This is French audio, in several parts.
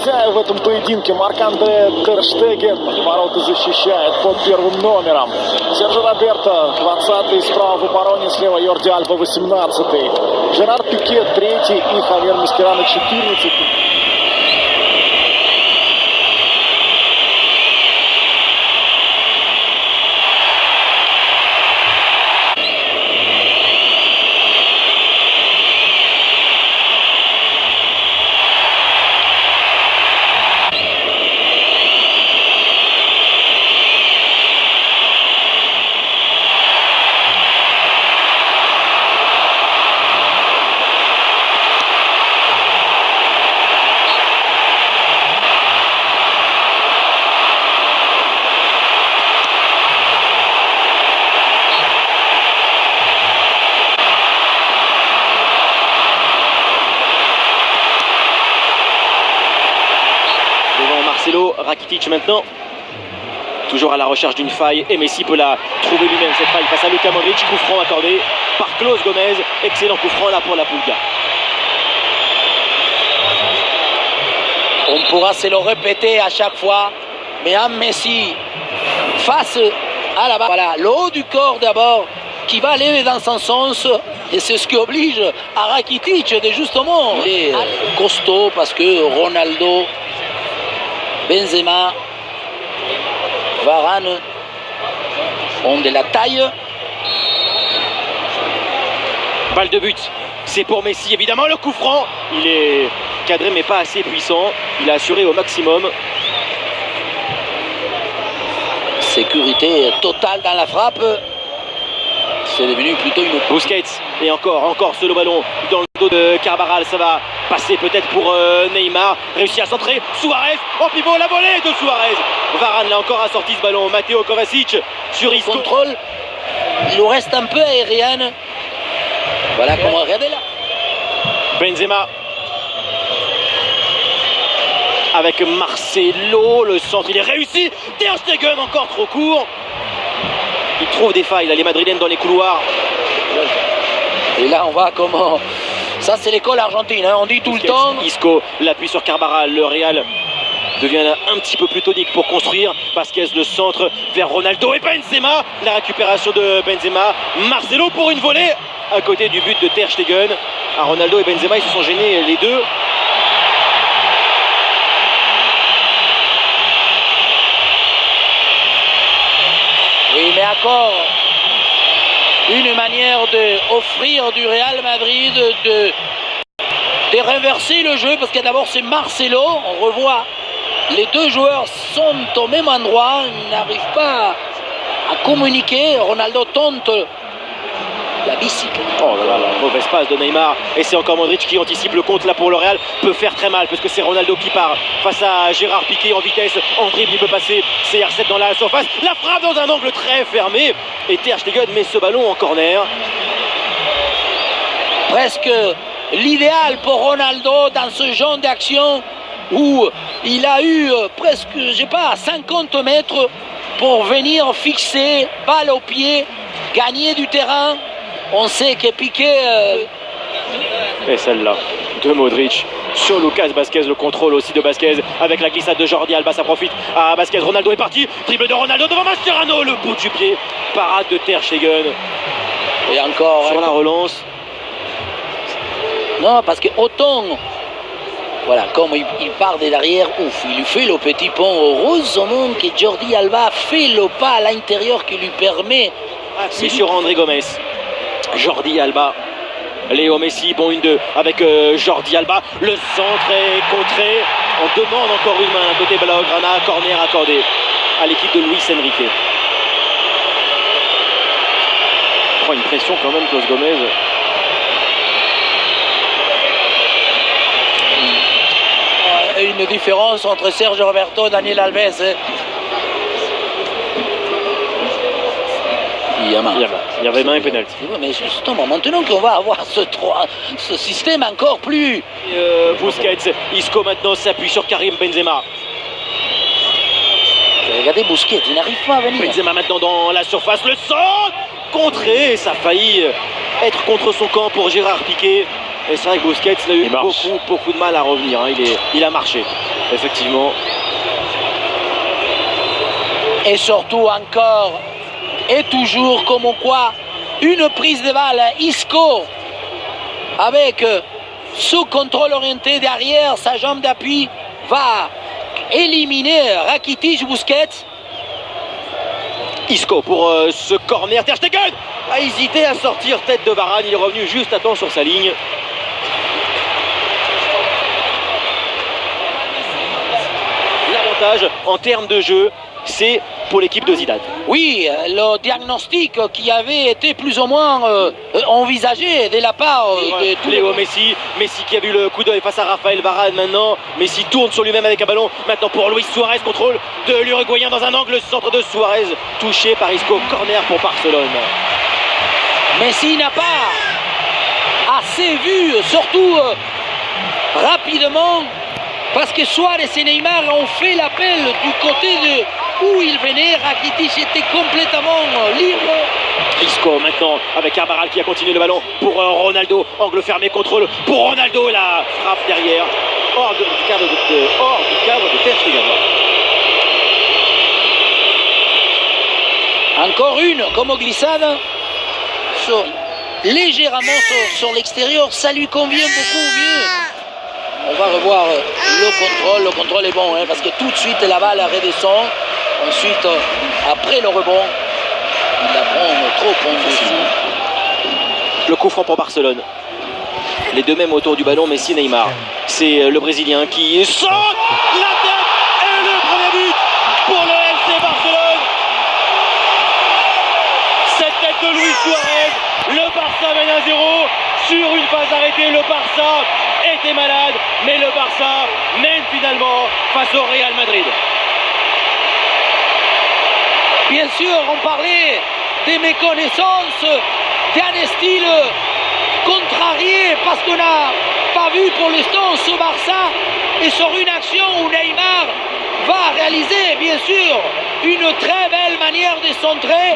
хозяев в этом поединке. Марк-Андре Тер Штеген ворота защищает под первым номером. Серджо Роберто 20-й, справа в обороне, слева Йорди Альба 18-й. Жерар Пике 3-й и Хавьер Маскерано 14-й. Rakitic maintenant, toujours à la recherche d'une faille, et Messi peut la trouver lui-même cette faille face à Luka Modric. Coup franc accordé par Klaus Gomez, excellent coup franc là pour la Pulga. On pourra se le répéter à chaque fois, mais un Messi face à la balle, voilà, le haut du corps d'abord qui va aller dans son sens, et c'est ce qui oblige à Rakitic de justement, il est costaud parce que Ronaldo, Benzema, Varane ont de la taille. Balle de but, c'est pour Messi évidemment. Le coup franc, il est cadré mais pas assez puissant. Il a assuré au maximum. Sécurité totale dans la frappe. C'est devenu plutôt une... Busquets, et encore ce ballon dans le dos de Carvajal. Ça va passer peut-être pour Neymar. Réussi à centrer. Suarez en pivot, la volée de Suarez. Varane l'a encore assorti ce ballon. Matteo Kovacic sur Isco. Contrôle. Il nous reste un peu aérienne. Voilà comment regarder là. Benzema. Avec Marcelo. Le centre, il est réussi. Ter Stegen encore trop court. Il trouve des failles, là, les Madrilènes dans les couloirs. Et là, on voit comment... Ça, c'est l'école argentine, hein. On dit tout le temps. Isco, l'appui sur Carvajal. Le Real devient un petit peu plus tonique pour construire. Vasquez, le centre vers Ronaldo et Benzema. La récupération de Benzema. Marcelo pour une volée à côté du but de Ter Stegen. Ronaldo et Benzema, ils se sont gênés les deux. Oui, mais encore une manière d'offrir du Real Madrid de renverser le jeu, parce que d'abord c'est Marcelo, on revoit les deux joueurs sont au même endroit, ils n'arrivent pas à communiquer. Ronaldo tente la bicycle. Oh là là, mauvaise passe de Neymar, et c'est encore Modric qui anticipe le compte là pour le Real. Peut faire très mal parce que c'est Ronaldo qui part face à Gérard Piqué en vitesse, en dribble, il peut passer CR7 dans la surface, la frappe dans un angle très fermé, et Ter Stegen met ce ballon en corner. Presque l'idéal pour Ronaldo dans ce genre d'action où il a eu presque, je sais pas, 50 mètres pour venir fixer, balle au pied, gagner du terrain. On sait que Piqué... Et celle-là de Modric sur Lucas Vasquez, le contrôle aussi de Vasquez avec la glissade de Jordi Alba, ça profite à Vasquez. Ronaldo est parti, dribble de Ronaldo devant Mascherano, le bout du pied, parade de Ter Stegen. Et encore... Sur la relance. Non, parce que autant... Voilà, comme il part de l'arrière, ouf, il lui fait le petit pont. Heureusement que Jordi Alba fait le pas à l'intérieur qui lui permet... C'est sur André Gomes. Jordi Alba, Léo Messi, bon 1-2 avec Jordi Alba, le centre est contré, on demande encore une main côté Blaugrana, corner accordé à l'équipe de Luis Enrique. Prend une pression quand même, Klaus Gomez. Une différence entre Sergio Roberto et Daniel Alves. Il y avait main et pénalty. Mais justement, maintenant qu'on va avoir ce système encore plus... Busquets, Isco maintenant s'appuie sur Karim Benzema. Regardez Busquets, il n'arrive pas à venir. Benzema maintenant dans la surface, le centre contré, ça a failli être contre son camp pour Gérard Piqué. Et c'est vrai que Busquets a eu beaucoup de mal à revenir. Hein. Il a marché, effectivement. Et surtout encore et toujours comme quoi une prise de balle Isco avec ce contrôle orienté derrière sa jambe d'appui va éliminer Rakitic. Busquets. Isco pour ce corner. Ter Stegen a hésité à sortir tête de Varane. Il est revenu juste à temps sur sa ligne. L'avantage en termes de jeu, c'est pour l'équipe de Zidane. Oui, le diagnostic qui avait été plus ou moins envisagé de la part de tous Léo Messi. Messi qui a vu le coup d'œil face à Raphaël Varane maintenant. Messi tourne sur lui-même avec un ballon. Maintenant pour Luis Suarez, contrôle de l'Uruguayen dans un angle centre de Suarez. Touché par Isco, corner pour Barcelone. Messi n'a pas assez vu, surtout rapidement, parce que Suarez et Neymar ont fait l'appel du côté de où il venait. Rakitic était complètement libre. Isco maintenant avec Carvajal qui a continué le ballon pour Ronaldo. Angle fermé, contrôle pour Ronaldo. La frappe derrière. Hors du cadre de Ter Stegen. Encore une comme glissade. Légèrement sur l'extérieur. Ça lui convient beaucoup mieux. On va revoir le contrôle est bon hein, parce que tout de suite la balle redescend. Ensuite, après le rebond, il la prend trop en dessous. Le coup franc pour Barcelone. Les deux mêmes autour du ballon, Messi et Neymar. C'est le Brésilien qui saute la tête et le premier but pour le FC Barcelone. Cette tête de Luis Suarez, le Barça mène 1-0 sur une phase arrêtée. Le Barça était malade, mais le Barça mène finalement face au Real Madrid. Bien sûr, on parlait des méconnaissances, d'un style contrarié parce qu'on n'a pas vu pour l'instant ce Barça et sur une action où Neymar va réaliser bien sûr une très belle manière de centrer.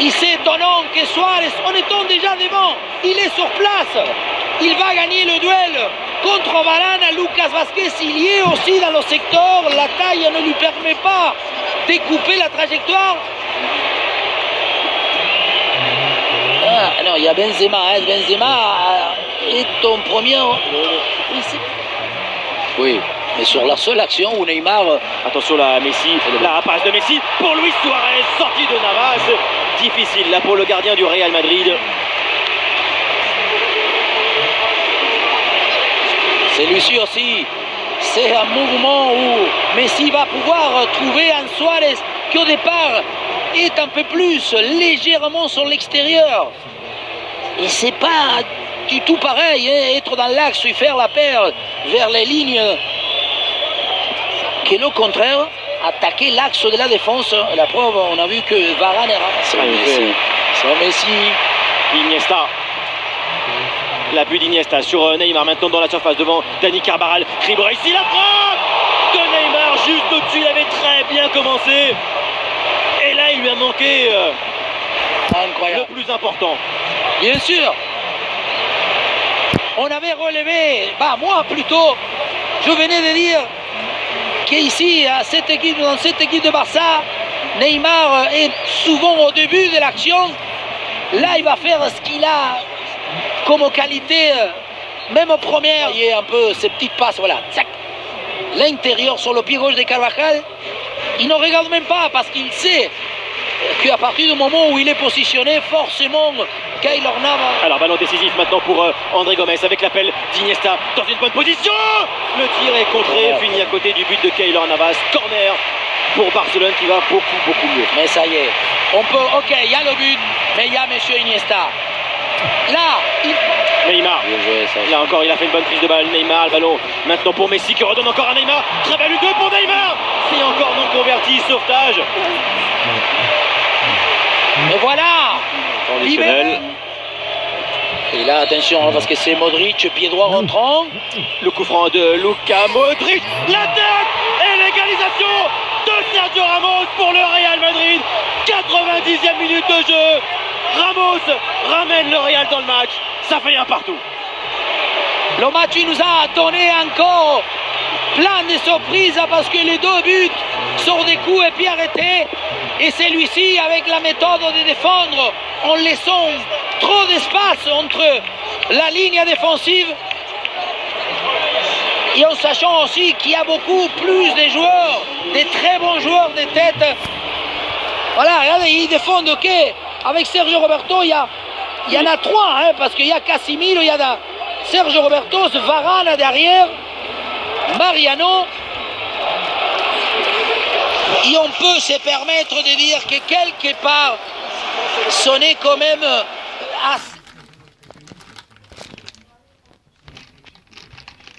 Il s'est étonnant que Suarez, en étant déjà devant, il est sur place. Il va gagner le duel contre Varane. Lucas Vázquez, il y est aussi dans le secteur. La taille ne lui permet pas de couper la trajectoire. Ah, non, il y a Benzema. Hein. Benzema est en première. Oui, mais sur la seule action où Neymar. Attention là, Messi, la passe de Messi pour Luis Suarez, sortie de Navas. Difficile là pour le gardien du Real Madrid. Celui-ci aussi, c'est un mouvement où Messi va pouvoir trouver un Suarez qui au départ est un peu plus légèrement sur l'extérieur. Et c'est pas du tout pareil, hein, être dans l'axe et faire la paire vers les lignes, que le contraire, attaquer l'axe de la défense. La preuve, on a vu que Varane est ramassé. C'est Messi. Iniesta. L'appui d'Iniesta sur Neymar maintenant dans la surface devant Dani Carvajal. Ribery ici, la frappe de Neymar juste au-dessus. Il avait très bien commencé. Et là, il lui a manqué incroyable. Le plus important. Bien sûr. On avait relevé, moi plutôt, je venais de dire qu'ici, dans cette équipe de Barça, Neymar est souvent au début de l'action. Là, il va faire ce qu'il a comme qualité, même en première, il y a un peu ces petites passes, voilà. L'intérieur sur le pied gauche de Carvajal, il ne regarde même pas parce qu'il sait qu'à partir du moment où il est positionné, forcément, Keylor Navas. Alors, ballon décisif maintenant pour André Gomes avec l'appel d'Iniesta dans une bonne position. Le tir est contré, fini à côté du but de Keylor Navas. Corner pour Barcelone qui va beaucoup mieux. Mais ça y est, on peut, ok, il y a le but, mais il y a monsieur Iniesta. Là, Neymar, là encore, il a fait une bonne prise de balle. Neymar, le ballon maintenant pour Messi qui redonne encore à Neymar. Très belle U2 pour Neymar. C'est encore non converti, sauvetage. Et voilà. Libéré. Et là, attention, parce que c'est Modric, pied droit rentrant. Le coup franc de Luka Modric. La tête et l'égalisation de Sergio Ramos pour le Real Madrid. 90e minute de jeu. Ramos ramène le Real dans le match. Ça fait un partout. Le match nous a donné encore plein de surprises parce que les deux buts sont des coups et puis arrêtés. Et celui-ci, avec la méthode de défendre, en laissant trop d'espace entre la ligne défensive et en sachant aussi qu'il y a beaucoup plus de joueurs, des très bons joueurs de tête. Voilà, regardez, ils défendent, ok. Avec Sergio Roberto, il y en a trois, hein, parce qu'il y a Casemiro, il y a Sergio Roberto, Varane derrière, Mariano. Et on peut se permettre de dire que quelque part, ce n'est quand même assez